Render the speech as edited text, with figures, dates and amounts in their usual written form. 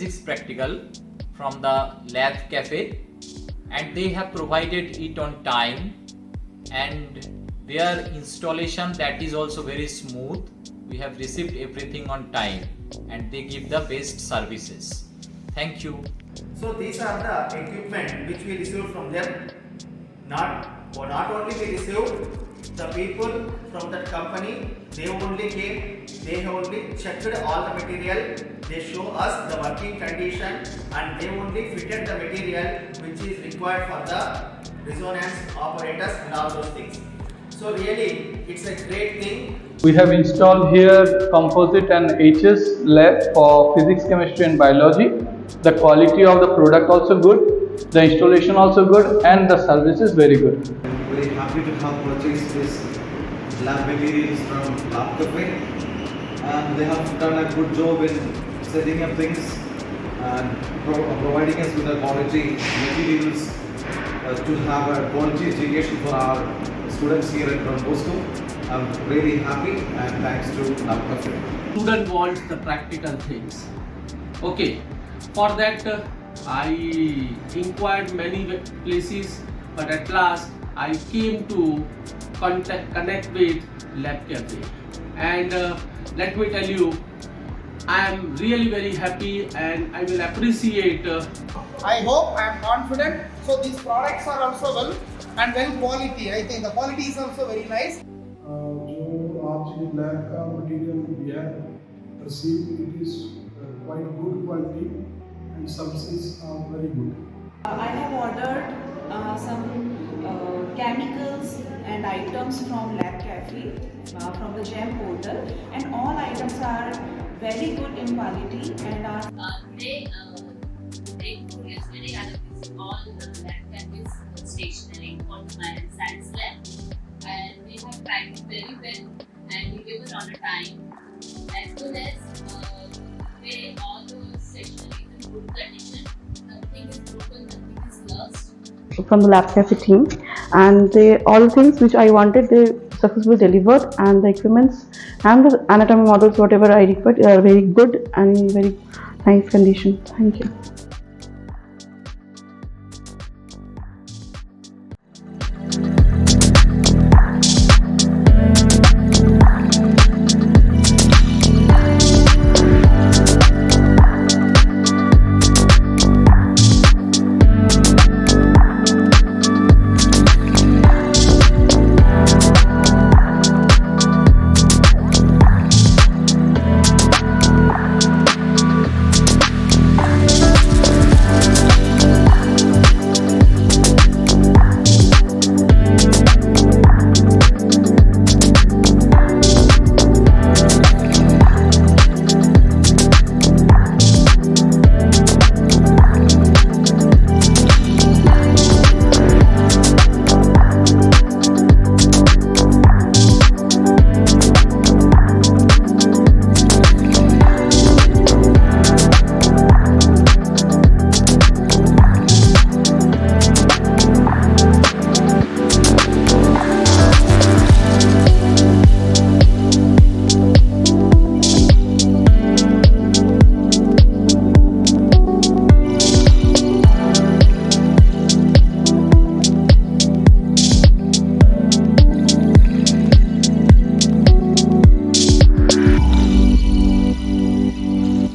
physics practical from the lab cafe, and they have provided it on time, and their installation, that is also very smooth. We have received everything on time, and they give the best services. Thank you. So these are the equipment which we received from them. Not only we received, the people from that company, they only came, they only checked all the material, they show us the working condition, and they only fitted the material which is required for the resonance operators and all those things. So really, it's a great thing. We have installed here composite and HS lab for physics, chemistry and biology. The quality of the product also good, the installation also good, and the service is very good. I'm very happy to have purchased this lab materials from Lab Cafe, and they have done a good job in setting up things and providing us with the quality materials to have a quality education for our students here at Don Bosco. I'm really happy, and thanks to Lab Cafe. Student wants the practical things. Okay, for that I inquired many places, but at last I came to connect with Lab Cafe, and let me tell you, I am really very happy, and I will appreciate. I hope, I am confident. So these products are also well and well quality. I think the quality is also very nice. जो आज ये lab का material भी है receive it is quite good quality and services are very good. I have ordered some chemicals and items from Lab Cafe from the GEM portal, and all items are very good in quality and are. Today yesterday I have visited all the Lab Cafe's stationery for my science lab, and they have tried it very well and delivered on a time, as well as they all the stationery in good condition. Nothing is broken, nothing is lost. From the Lab Cafe team, and all the things which I wanted, they successfully delivered, and the equipments and the anatomy models, whatever I required, are very good and in very nice condition. Thank you.